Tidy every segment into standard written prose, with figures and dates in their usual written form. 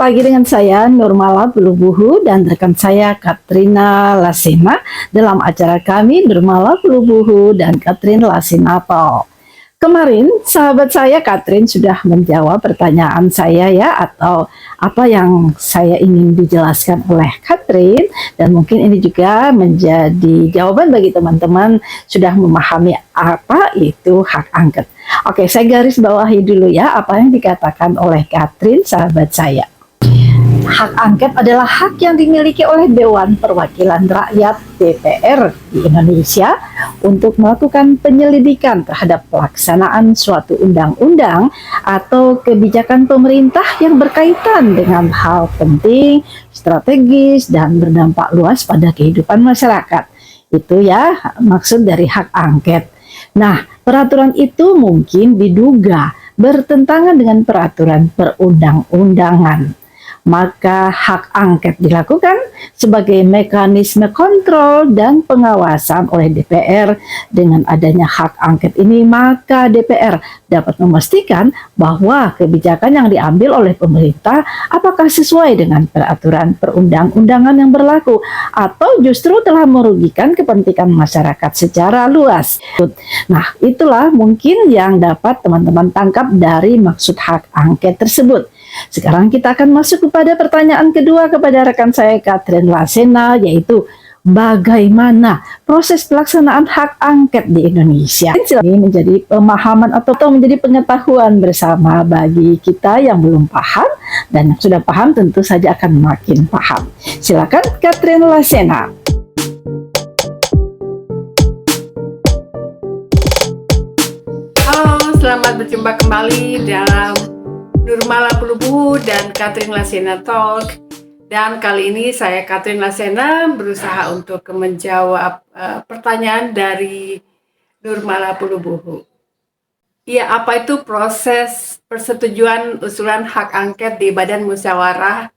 lagi dengan saya Nurmala Pulubuhu dan rekan saya Katrina Lasena dalam acara kami Nurmala Pulubuhu dan Katrina Lasena Talk. Kemarin sahabat saya Katrin sudah menjawab pertanyaan saya ya, atau apa yang saya ingin dijelaskan oleh Katrin, dan mungkin ini juga menjadi jawaban bagi teman-teman sudah memahami apa itu hak angket. Oke, saya garis bawahi dulu ya apa yang dikatakan oleh Katrin sahabat saya. Hak angket adalah hak yang dimiliki oleh Dewan Perwakilan Rakyat DPR di Indonesia untuk melakukan penyelidikan terhadap pelaksanaan suatu undang-undang atau kebijakan pemerintah yang berkaitan dengan hal penting, strategis, dan berdampak luas pada kehidupan masyarakat. Itu ya maksud dari hak angket. Nah, peraturan itu mungkin diduga bertentangan dengan peraturan perundang-undangan. Maka hak angket dilakukan sebagai mekanisme kontrol dan pengawasan oleh DPR. Dengan adanya hak angket ini, maka DPR dapat memastikan bahwa kebijakan yang diambil oleh pemerintah apakah sesuai dengan peraturan perundang-undangan yang berlaku atau justru telah merugikan kepentingan masyarakat secara luas. Nah, itulah mungkin yang dapat teman-teman tangkap dari maksud hak angket tersebut. Sekarang kita akan masuk kepada pertanyaan kedua kepada rekan saya Katrin Lasena, yaitu bagaimana proses pelaksanaan hak angket di Indonesia. Ini menjadi pemahaman atau menjadi pengetahuan bersama bagi kita yang belum paham, dan yang sudah paham tentu saja akan makin paham. Silakan Katrin Lasena. Halo, selamat berjumpa kembali dalam Nurmala Pulubuhu dan Katrin Lasena Talk. Dan kali ini saya Katrin Lasena berusaha untuk menjawab pertanyaan dari Nurmala Pulubuhu. Ya, apa itu proses persetujuan usulan hak angket di Badan Musyawarah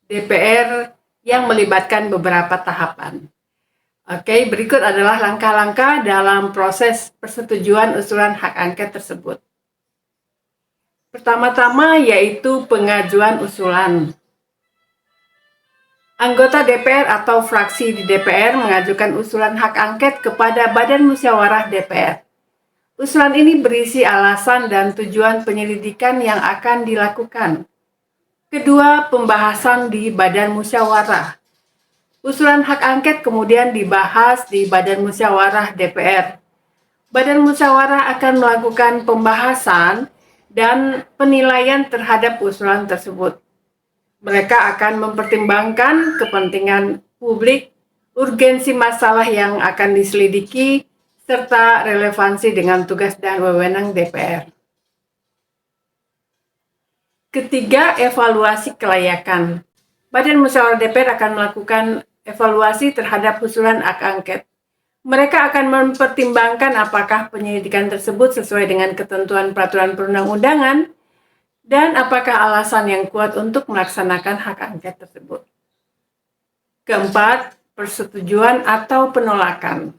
DPR yang melibatkan beberapa tahapan? Oke, berikut adalah langkah-langkah dalam proses persetujuan usulan hak angket tersebut. Pertama-tama yaitu pengajuan usulan. Anggota DPR atau fraksi di DPR mengajukan usulan hak angket kepada Badan Musyawarah DPR. Usulan ini berisi alasan dan tujuan penyelidikan yang akan dilakukan. Kedua, pembahasan di Badan Musyawarah. Usulan hak angket kemudian dibahas di Badan Musyawarah DPR. Badan Musyawarah akan melakukan pembahasan dan penilaian terhadap usulan tersebut. Mereka akan mempertimbangkan kepentingan publik, urgensi masalah yang akan diselidiki, serta relevansi dengan tugas dan wewenang DPR. Ketiga, evaluasi kelayakan. Badan Musyawarah DPR akan melakukan evaluasi terhadap usulan hak angket. Mereka akan mempertimbangkan apakah penyelidikan tersebut sesuai dengan ketentuan peraturan perundang-undangan dan apakah alasan yang kuat untuk melaksanakan hak angket tersebut. Keempat, persetujuan atau penolakan.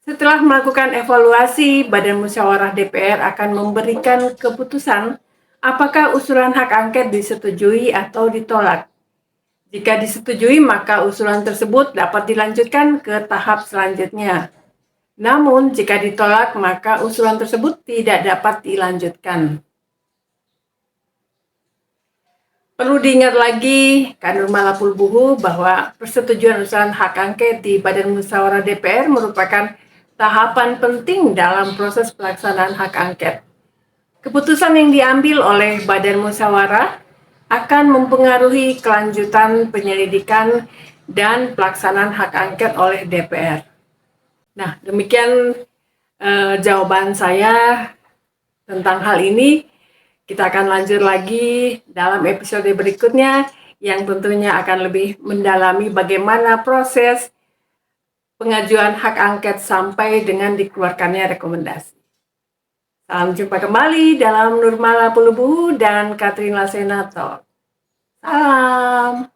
Setelah melakukan evaluasi, Badan Musyawarah DPR akan memberikan keputusan apakah usulan hak angket disetujui atau ditolak. Jika disetujui, maka usulan tersebut dapat dilanjutkan ke tahap selanjutnya. Namun, jika ditolak, maka usulan tersebut tidak dapat dilanjutkan. Perlu diingat lagi, Kak Nurmala Pulubuhu, bahwa persetujuan usulan hak angket di Badan Musyawarah DPR merupakan tahapan penting dalam proses pelaksanaan hak angket. Keputusan yang diambil oleh Badan Musyawarah akan mempengaruhi kelanjutan penyelidikan dan pelaksanaan hak angket oleh DPR. Nah, demikian jawaban saya tentang hal ini. Kita akan lanjut lagi dalam episode berikutnya yang tentunya akan lebih mendalami bagaimana proses pengajuan hak angket sampai dengan dikeluarkannya rekomendasi. Salam jumpa kembali dalam Nurmala Pulubuhu dan Katrin Lasena Talk. Salam.